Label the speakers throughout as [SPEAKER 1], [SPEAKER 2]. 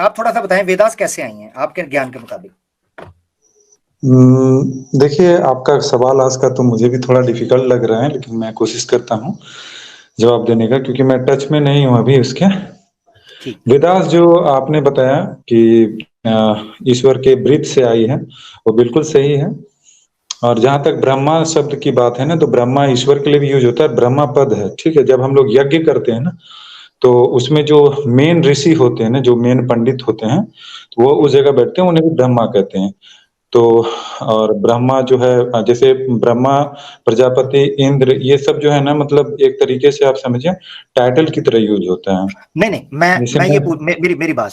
[SPEAKER 1] आप थोड़ा सा बताएं वेदास कैसे आई हैं आपके ज्ञान के मुताबिक।
[SPEAKER 2] देखिए, आपका सवाल आज का तो मुझे भी थोड़ा डिफिकल्ट लग रहा है, लेकिन मैं कोशिश करता हूँ जवाब देने का, क्योंकि मैं टच में नहीं हूँ अभी उसके।
[SPEAKER 1] ठीक।
[SPEAKER 2] वेदास जो आपने बताया कि ईश्वर के ब्रीथ से आई है, वो बिल्कुल सही है। और जहाँ तक ब्रह्मा शब्द की बात है ना, तो ब्रह्मा ईश्वर के लिए भी यूज होता है, ब्रह्मा पद है, ठीक है। जब हम लोग यज्ञ करते हैं ना, तो उसमें जो मेन ऋषि होते हैं ना, जो मेन पंडित होते हैं, तो वो उस जगह बैठते हैं, उन्हें भी ब्रह्मा कहते हैं। तो और ब्रह्मा जो है, जैसे ब्रह्मा, प्रजापति, इंद्र, ये सब जो है ना, मतलब एक तरीके से आप समझिए टाइटल की तरह यूज होता है।
[SPEAKER 1] नहीं,
[SPEAKER 2] जैसे
[SPEAKER 1] मैं ये मेरी बात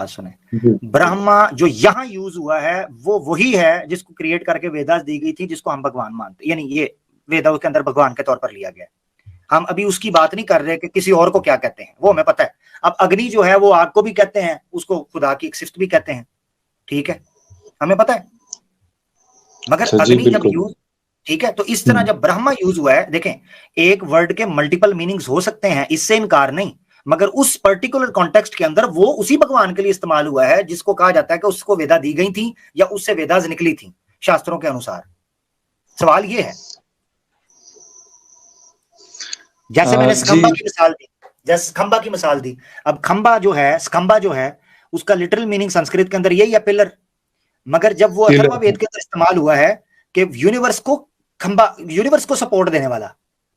[SPEAKER 1] सुने।
[SPEAKER 2] जी,
[SPEAKER 1] ब्रह्मा जो यहाँ यूज हुआ है वो वही है जिसको क्रिएट करके वेदास दी गई थी, जिसको हम भगवान मानते, यानी ये वेदाओं के अंदर भगवान के तौर पर लिया गया। हम अभी उसकी बात नहीं कर रहे कि किसी और को क्या कहते हैं, वो हमें पता है। अब अग्नि जो है वो आग को भी कहते हैं, उसको खुदा की एक सिफ्त भी कहते हैं, ठीक है, हमें पता है। मगर
[SPEAKER 2] अच्छा, जी,
[SPEAKER 1] अग्नि जब
[SPEAKER 2] बिल्कुल।
[SPEAKER 1] यूज, ठीक है, तो इस तरह जब ब्रह्मा यूज हुआ है, देखें, एक वर्ड के मल्टीपल मीनिंग्स हो सकते हैं, इससे इनकार नहीं, मगर उस पर्टिकुलर कॉन्टेक्स्ट के अंदर वो उसी भगवान के लिए इस्तेमाल हुआ है जिसको कहा जाता है कि उसको वेदा दी गई थी या उससे वेदास निकली थी शास्त्रों के अनुसार। सवाल ये है, जैसे मैंने
[SPEAKER 2] जी,
[SPEAKER 1] स्कंबा की मिसाल दी, जैसे खंबा की मिसाल दी। अब खंबा जो है, स्कंबा जो है, उसका लिटरल मीनिंग संस्कृत के अंदर यही है, पिलर। मगर जब वो अथर्ववेद के अंदर इस्तेमाल हुआ है कि यूनिवर्स को खंबा, यूनिवर्स को सपोर्ट देने वाला,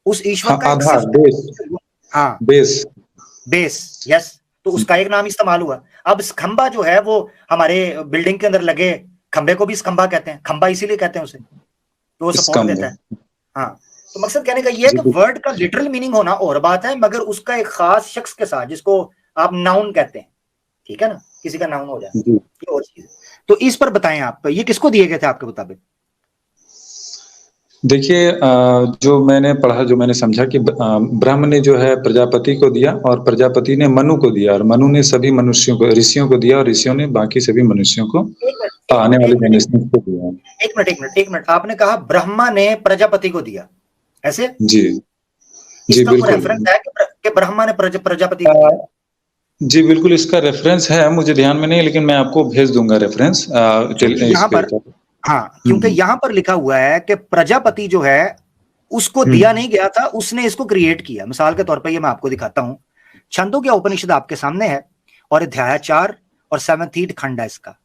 [SPEAKER 1] उस ईश्वर
[SPEAKER 2] हाँ,
[SPEAKER 1] का एक
[SPEAKER 2] आधार,
[SPEAKER 1] सिर्फ,
[SPEAKER 2] बेस,
[SPEAKER 1] हाँ,
[SPEAKER 2] बेस।
[SPEAKER 1] बेस, यस, तो उसका एक नाम इस्तेमाल हुआ। अब खंबा जो है वो हमारे बिल्डिंग के अंदर लगे खंबे को भी खंबा कहते हैं, खंबा इसीलिए कहते हैं उसे, तो वो सपोर्ट
[SPEAKER 2] स्तंभ।
[SPEAKER 1] देता है। हाँ, तो मकसद कहने का ये है
[SPEAKER 2] जी,
[SPEAKER 1] कि वर्ड का लिटरल मीनिंग होना और बात है, मगर उसका एक खास शख्स के साथ, जिसको आप नाउन कहते हैं, ठीक है ना, किसी का नाउन हो जाए,
[SPEAKER 2] जी।
[SPEAKER 1] ये और चीज है। तो इस पर बताएं आप, ये किसको दिए गए थे आपके मुताबिक?
[SPEAKER 2] देखिए, जो मैंने पढ़ा, जो मैंने समझा कि ब्रह्म ने जो है प्रजापति को दिया, और प्रजापति ने मनु को दिया, और मनु ने सभी मनुष्यों को, ऋषियों को दिया, और ऋषियों ने बाकी सभी मनुष्यों को,
[SPEAKER 1] एक मिनट एक
[SPEAKER 2] आने
[SPEAKER 1] मिनट
[SPEAKER 2] वाले
[SPEAKER 1] एक मिनट
[SPEAKER 2] जनरेशन को दिया।
[SPEAKER 1] एक मिनट, आपने कहा ब्रह्मा ने प्रजापति को दिया, ऐसे?
[SPEAKER 2] जी, जी,
[SPEAKER 1] इसका कोई
[SPEAKER 2] बिल्कुल।
[SPEAKER 1] रेफरेंस है कि ब्रह्मा ने प्रजापति
[SPEAKER 2] अ,
[SPEAKER 1] को दिया?
[SPEAKER 2] जी, बिल्कुल, इसका रेफरेंस है, मुझे ध्यान में नहीं, लेकिन मैं आपको भेज दूंगा रेफरेंस
[SPEAKER 1] क्योंकि
[SPEAKER 2] इस
[SPEAKER 1] यहां
[SPEAKER 2] पे।
[SPEAKER 1] पर, हाँ, क्योंकि
[SPEAKER 2] हम्म,
[SPEAKER 1] यहां पर लिखा हुआ है कि प्रजापति जो है उसको दिया
[SPEAKER 2] हम्म।
[SPEAKER 1] नहीं गया था, उसने इसको क्रिएट किया। मिसाल के तौर पर ये मैं आपको दिखाता हूं, छंदोग्य उपनिषद आपके सामने है, और अध्याय 4 और 7th खंड है इसका।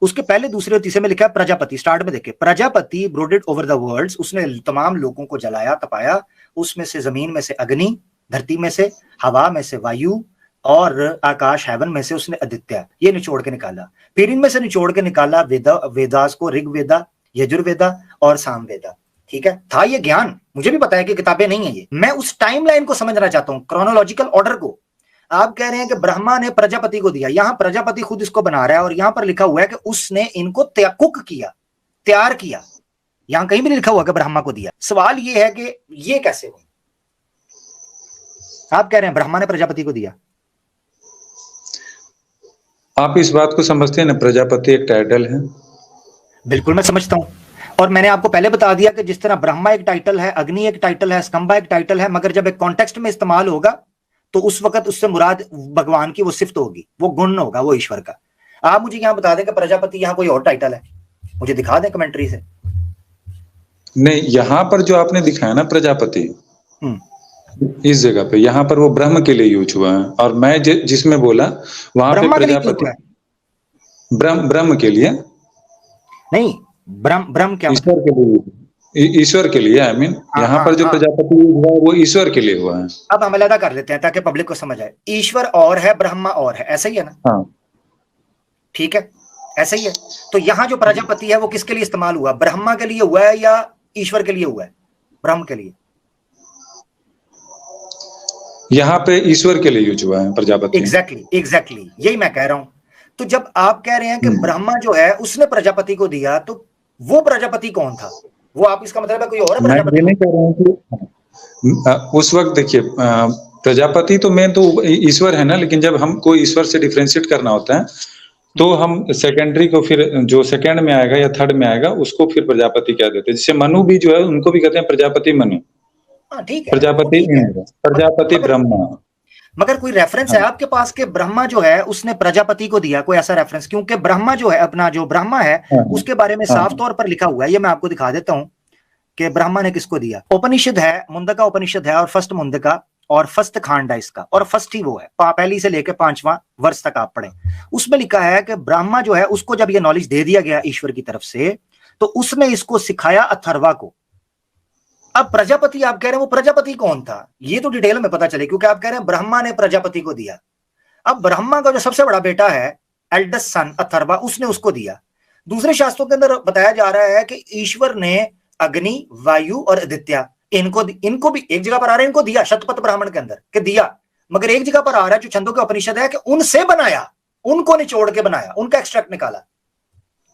[SPEAKER 1] उसके पहले, दूसरे और तीसरे में लिखा है प्रजापति। स्टार्ट में देखिए, प्रजापति ब्रोडेड ओवर द वर्ल्ड्स, उसने तमाम लोगों को जलाया, तपाया, उसमें से जमीन में से अग्नि, धरती में से हवा, में से वायु, और आकाश हेवन में से उसने आदित्य, ये निचोड़ के निकाला। फिर इनमें से निचोड़ के निकाला वेदास को, ऋग्वेदा, यजुर्वेदा और सामवेदा, ठीक है। था ये ज्ञान, मुझे भी पता है कि किताबें नहीं है ये, मैं उस टाइमलाइन को समझना चाहता हूं, क्रोनोलॉजिकल ऑर्डर को। आप कह रहे हैं कि ब्रह्मा ने प्रजापति को दिया, यहां प्रजापति खुद इसको बना रहा है, और यहां पर लिखा हुआ है कि उसने इनको कुक किया, तैयार किया। यहां कहीं भी नहीं लिखा हुआ कि ब्रह्मा को दिया। सवाल ये है कि ये कैसे हुआ? आप कह रहे हैं ब्रह्मा ने प्रजापति को दिया।
[SPEAKER 2] आप इस बात को समझते हैं ना, प्रजापति एक टाइटल है।
[SPEAKER 1] बिल्कुल मैं समझता हूं, और मैंने आपको पहले बता दिया कि जिस तरह ब्रह्मा एक टाइटल है, अग्नि एक टाइटल है, स्कंबा एक टाइटल है, मगर जब एक कॉन्टेक्स्ट में इस्तेमाल होगा तो उस वक्त उससे मुराद भगवान की वो सिफ्त होगी, वो गुण होगा, वो ईश्वर का। आप मुझे यहां बता दें कि प्रजापति यहां कोई और टाइटल है, मुझे दिखा दें कमेंट्री से।
[SPEAKER 2] नहीं, यहाँ पर जो आपने दिखाया ना प्रजापति,
[SPEAKER 1] हम्म,
[SPEAKER 2] इस जगह पे, यहाँ पर वो ब्रह्म के लिए यूज हुआ है, और मैं जिसमें बोला वहां पे
[SPEAKER 1] ब्रह्मा के लिए यूज
[SPEAKER 2] प्रजापति
[SPEAKER 1] हुआ है?
[SPEAKER 2] ब्रह्म ब्रह्म के लिए,
[SPEAKER 1] नहीं, ब्रह्म ब्रह्म क्या
[SPEAKER 2] ईश्वर
[SPEAKER 1] मतलब?
[SPEAKER 2] के लिए, ईश्वर के लिए, आई मीन
[SPEAKER 1] हाँ
[SPEAKER 2] यहाँ
[SPEAKER 1] हाँ
[SPEAKER 2] पर जो
[SPEAKER 1] हाँ,
[SPEAKER 2] प्रजापति यूज हुआ है वो ईश्वर के लिए हुआ है।
[SPEAKER 1] अब हम अलग कर लेते हैं ताकि पब्लिक को समझ आए। ईश्वर और है, ब्रह्मा और है, ऐसा ही है ना?
[SPEAKER 2] हाँ,
[SPEAKER 1] ठीक है, ऐसा ही है। तो यहां जो प्रजापति है वो किसके लिए इस्तेमाल हुआ? ब्रह्मा के लिए हुआ है या ईश्वर के लिए हुआ है? ब्रह्म के लिए।
[SPEAKER 2] यहाँ पे ईश्वर के लिए यूज हुआ है प्रजापति।
[SPEAKER 1] एग्जैक्टली यही मैं कह रहा हूं। तो जब आप कह रहे हैं कि
[SPEAKER 2] हम्म।
[SPEAKER 1] ब्रह्मा जो है उसने प्रजापति को दिया, तो वो प्रजापति कौन था? वो, आप इसका मतलब है कोई और है
[SPEAKER 2] मैं
[SPEAKER 1] प्रजापति
[SPEAKER 2] ये
[SPEAKER 1] को?
[SPEAKER 2] नहीं कह रहा हूँ कि उस वक्त देखिए, प्रजापति तो मेन तो ईश्वर है ना, लेकिन जब हमको ईश्वर से डिफरेंशिएट करना होता है, तो हम सेकेंडरी को, फिर जो सेकंड में आएगा या थर्ड में आएगा उसको फिर प्रजापति कह देते हैं। जैसे मनु भी जो है उनको भी कहते हैं प्रजापति मनु,
[SPEAKER 1] हाँ ठीक है, वो
[SPEAKER 2] प्रजापति
[SPEAKER 1] ठीक है,
[SPEAKER 2] इंद्र, प्रजापति
[SPEAKER 1] मगर
[SPEAKER 2] ब्रह्मा।
[SPEAKER 1] मगर कोई रेफरेंस है आपके पास कि ब्रह्मा जो है उसने प्रजापति को दिया, कोई ऐसा रेफरेंस? क्योंकि ब्रह्मा जो है, अपना जो ब्रह्मा है उसके बारे में साफ तौर पर लिखा हुआ है, ये मैं आपको दिखा देता हूं कि ब्रह्मा ने किसको दिया। उपनिषद है, मुंडका उपनिषद है, और फर्स्ट मुंडका और फर्स्ट खांड है इसका, और फर्स्ट ही वो है, पहली से लेकर 5वां वर्ष तक आप पढ़े। उसमें लिखा है कि ब्रह्मा जो है उसको जब ये नॉलेज दे दिया गया ईश्वर की तरफ से, तो उसने इसको सिखाया अथर्वा को। अब प्रजापति आप कह रहे हैं, वो प्रजापति कौन था ये तो डिटेल में पता चले, क्योंकि आप कह रहे हैं ब्रह्मा ने प्रजापति को दिया। अब ब्रह्मा का जो सबसे बड़ा बेटा है एल्डेस्ट सन अथर्वा, उसने उसको दिया। दूसरे शास्त्रों के अंदर बताया जा रहा है कि ईश्वर ने अग्नि, वायु और आदित्य, इनको भी एक जगह पर आ रहा है, इनको दिया शतपथ ब्राह्मण के अंदर के दिया, मगर एक जगह पर आ रहा है जो छंदों के उपनिषद है कि उनसे बनाया, उनको निचोड़ के बनाया, उनका एक्सट्रैक्ट निकाला।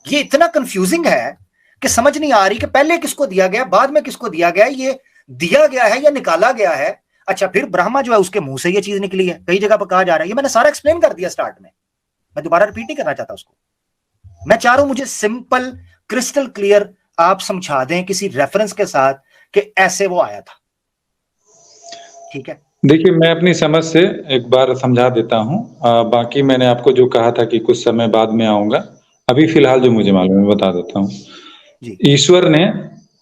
[SPEAKER 1] ये इतना कंफ्यूजिंग है कि समझ नहीं आ रही कि पहले किसको दिया गया, बाद में किसको दिया गया, ये दिया गया है या निकाला गया है। अच्छा, फिर ब्रह्मा जो है उसके मुंह से ये चीज निकली है, कई जगह पर कहा जा रहा है, ये मैंने सारा एक्सप्लेन कर दिया स्टार्ट में, मैं दोबारा रिपीट नहीं करना चाहता उसको। मैं चाह रहा हूं मुझे सिंपल क्रिस्टल क्लियर आप समझा दें किसी रेफरेंस के साथ कि ऐसे वो आया था। ठीक है,
[SPEAKER 2] देखिए, मैं अपनी समझ से एक बार समझा देता हूँ। बाकी मैंने आपको जो कहा था कि कुछ समय बाद में आऊंगा, अभी फिलहाल जो मुझे मालूम है बता देता हूँ। ईश्वर ने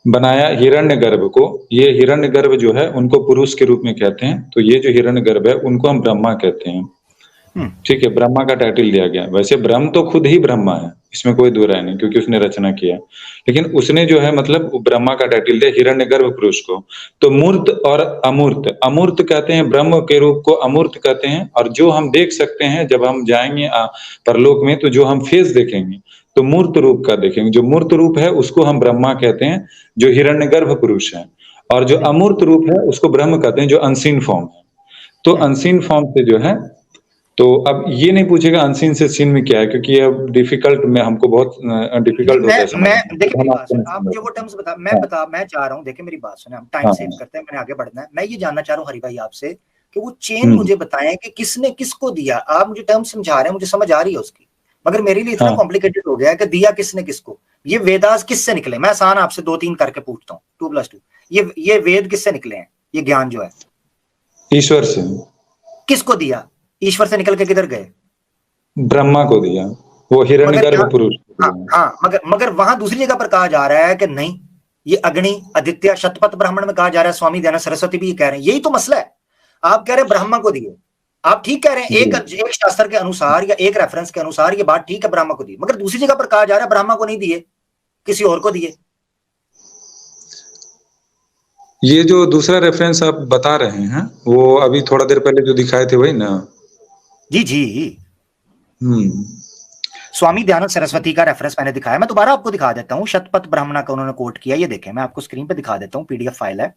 [SPEAKER 2] बनाया हिरण्यगर्भ को। ये हिरण्यगर्भ जो है उनको पुरुष के रूप में कहते हैं, तो ये जो हिरण्यगर्भ है उनको हम ब्रह्मा कहते हैं। ठीक है, ब्रह्मा का टाइटल दिया गया। वैसे ब्रह्म तो खुद ही ब्रह्मा है, इसमें कोई दो राय नहीं, क्योंकि उसने रचना किया, लेकिन उसने जो है मतलब ब्रह्मा का टाइटल दिया हिरण्यगर्भ पुरुष को। तो मूर्त और अमूर्त, अमूर्त कहते हैं ब्रह्म के रूप को, अमूर्त कहते हैं। और जो हम देख सकते हैं जब हम जाएंगे परलोक में, तो जो हम फेस देखेंगे तो मूर्त रूप का देखेंगे। जो मूर्त रूप है उसको हम ब्रह्मा कहते हैं, जो हिरण्यगर्भ पुरुष है। और जो अमूर्त रूप है उसको ब्रह्म कहते हैं, जो अनसीन फॉर्म है। तो अनसीन फॉर्म से जो है, तो अब ये नहीं पूछेगा अनसीन से सीन में क्या है, क्योंकि अब डिफिकल्ट में हमको बहुत डिफिकल्ट होता है समझना।
[SPEAKER 1] देखिए मेरी बात सुन, आप मुझे वो टर्म्स बता, मैं चाह रहा हूँ, देखिए मेरी बात सुने, हम टाइम सेव करते हैं, मैंने आगे बढ़ना है। मैं ये जानना चाह रहा हूँ हरि भाई आपसे कि वो चेन मुझे बताएं कि किसने किसको दिया। आप मुझे टर्म समझा रहे हैं, मुझे समझ आ रही है उसकी, मगर मेरे लिए इतना कॉम्प्लिकेटेड हो गया है कि दिया किसने किसको। ये वेदास किससे निकले? मैं आसान आपसे 2-3 करके पूछता हूँ, 2+2। ये वेद किससे निकले हैं? ये ज्ञान जो है
[SPEAKER 2] ईश्वर से। किसको
[SPEAKER 1] दिया? ईश्वर से निकल के किधर गए?
[SPEAKER 2] ब्रह्मा को दिया, वो हिरण्यगर्भ पुरुष।
[SPEAKER 1] हाँ, मगर वहां दूसरी जगह पर कहा जा रहा है कि नहीं, ये अग्नि, आदित्य, शतपथ ब्राह्मण में कहा जा रहा है, स्वामी दयानंद सरस्वती भी कह रहे हैं, यही तो मसला है। आप कह रहे हैं ब्रह्मा को दिए, आप ठीक कह रहे हैं, एक शास्त्र के अनुसार या एक रेफरेंस के अनुसार ये बात ठीक है, ब्रह्मा को दिए, मगर दूसरी जगह पर कहा जा रहा है ब्रह्मा को नहीं दिए, किसी और को दिए।
[SPEAKER 2] ये जो दूसरा रेफरेंस आप बता रहे हैं वो अभी थोड़ा देर पहले जो दिखाए थे वही ना?
[SPEAKER 1] जी। स्वामी दयानंद सरस्वती का रेफरेंस मैंने दिखाया, मैं दोबारा आपको दिखा देता हूं। शतपथ ब्राह्मण का उन्होंने कोट किया, ये देखें, मैं आपको स्क्रीन पे दिखा देता हूं, पीडीएफ फाइल है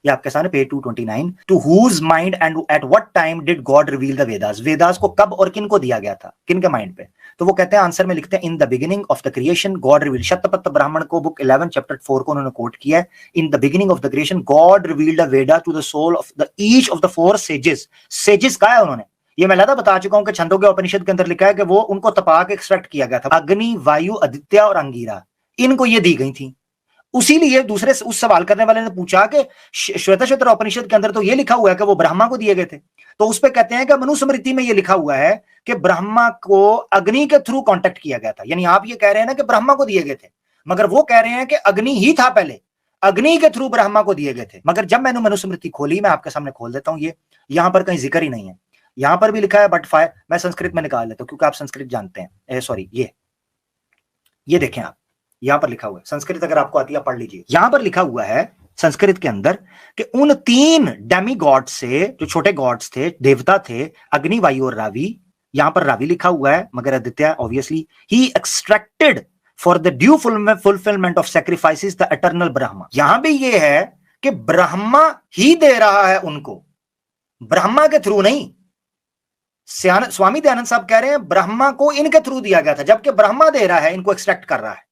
[SPEAKER 1] ये आपके सामने, page 229। To whose mind and at what time did God reveal the Vedas? Vedas को कब और किन को दिया गया था, किन के माइंड पे? तो वो कहते हैं, आंसर में लिखते हैं, इन the beginning of the creation God reveal. Shatapatha Brahmana को बुक 11 चैप्टर 4 को उन्होंने कोट किया है। In the beginning of the creation God revealed the Veda to the soul of the each of the 4 sages. Sages का है उन्होंने, ये मैं लगा बता चुका हूं कि छंदों के उपनिषद के अंदर लिखा है कि वो उनको तपा के एक्सट्रैक्ट किया गया था। अग्नि, वायु, आदित्य और अंगीरा, इनको ये दी गई थी। उसी लिए दूसरे उस सवाल करने वाले ने पूछा कि श्वेतश्वतर उपनिषद के अंदर तो ये लिखा हुआ है कि वो ब्रह्मा को दिए गए थे, तो उस पर कहते हैं कि मनुस्मृति में ये लिखा हुआ है कि ब्रह्मा को अग्नि के थ्रू कांटेक्ट किया गया था। यानी आप ये कह रहे हैं ना कि ब्रह्मा को दिए गए थे, मगर वो कह रहे हैं कि अग्नि ही था पहले, अग्नि के थ्रू ब्रह्मा को दिए गए थे। मगर जब मैंने मनुस्मृति खोली, मैं आपके सामने खोल देता हूं, ये यहां पर कहीं जिक्र ही नहीं है। यहां पर भी लिखा है बट फायर, मैं संस्कृत में निकाल लेता हूं क्योंकि आप संस्कृत जानते हैं। सॉरी, ये देखें आप, यहां पर लिखा हुआ है, संस्कृत अगर आपको आती है पढ़ लीजिए। यहां पर लिखा हुआ है संस्कृत के अंदर कि उन 3 डेमी गॉड से, जो छोटे गॉड्स थे, देवता थे, अग्नि, वायु और रावि, यहां पर रावि लिखा हुआ है, मगर Aditya obviously, he extracted for the due fulfilment of sacrifices the eternal Brahma. यहां भी ये है कि ब्रह्मा ही दे रहा है उनको, ब्रह्मा के थ्रू नहीं। स्वामी दयानंद साहब कह रहे हैं ब्रह्मा को इनके थ्रू दिया गया था, जबकि ब्रह्मा दे रहा है, इनको एक्सट्रैक्ट कर रहा है।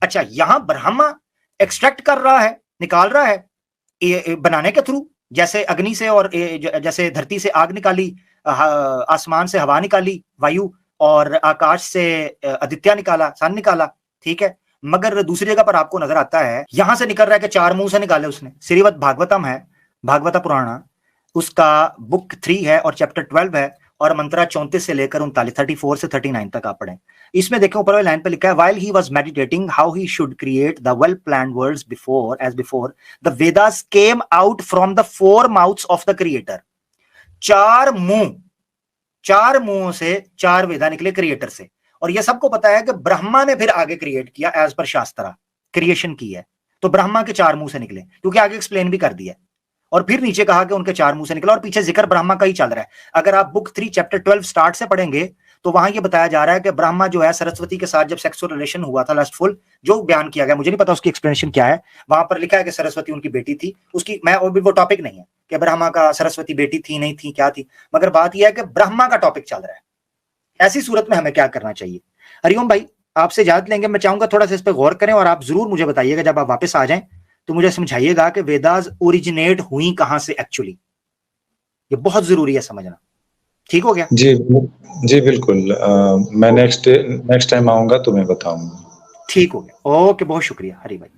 [SPEAKER 1] अच्छा, यहां ब्रह्मा एक्सट्रैक्ट कर रहा है, निकाल रहा है बनाने के थ्रू, जैसे अग्नि से, और जैसे धरती से आग निकाली, आसमान से हवा निकाली, वायु, और आकाश से आदित्य निकाला, सन निकाला, ठीक है। मगर दूसरी जगह पर आपको नजर आता है, यहां से निकल रहा है कि 4 मुंह से निकाले उसने। श्रीमद् भागवतम है, भागवत पुराण, उसका बुक 3 है और चैप्टर 12 है, और मंत्रा 34 से लेकर 39, 34 से 39 तक आप पढ़ें। इसमें देखें ऊपर वाली लाइन पे लिखा है, while he was meditating how he should create the well planned worlds before, as before the Vedas came out from the four mouths of the creator। चार मुंह से चार वेदा निकले क्रिएटर से, और यह सबको पता है कि ब्रह्मा ने फिर आगे क्रिएट किया, एज पर शास्त्रा क्रिएशन की है, तो ब्रह्मा के चार मुंह से निकले, क्योंकि आगे एक्सप्लेन भी कर दिया। और फिर नीचे कहा कि उनके चार मुंह से निकला, और पीछे जिक्र ब्रह्मा का ही चल रहा है। अगर आप बुक 3 चैप्टर 12 स्टार्ट से पढ़ेंगे तो वहां ये बताया जा रहा है कि ब्रह्मा जो है सरस्वती के साथ जब सेक्सुअल रिलेशन हुआ था, लस्टफुल, जो बयान किया गया, मुझे नहीं पता उसकी एक्सप्लेनेशन क्या है, वहां पर लिखा है कि सरस्वती उनकी बेटी थी, उसकी मैं वो टॉपिक नहीं है कि ब्रह्मा का सरस्वती बेटी थी नहीं थी क्या थी, मगर बात यह है कि ब्रह्मा का टॉपिक चल रहा है। ऐसी सूरत में हमें क्या करना चाहिए? हरिओम भाई, आपसे इजाजत लेंगे। मैं चाहूंगा थोड़ा सा इस पर गौर करें, और आप जरूर मुझे बताइएगा जब आप वापस आ जाएं तो मुझे समझाइएगा कि वेदास ओरिजिनेट हुई कहां से एक्चुअली। ये बहुत जरूरी है समझना। ठीक हो गया?
[SPEAKER 2] जी बिल्कुल। मैं नेक्स्ट टाइम आऊंगा तो मैं बताऊंगा।
[SPEAKER 1] ठीक हो गया, ओके, बहुत शुक्रिया हरि भाई।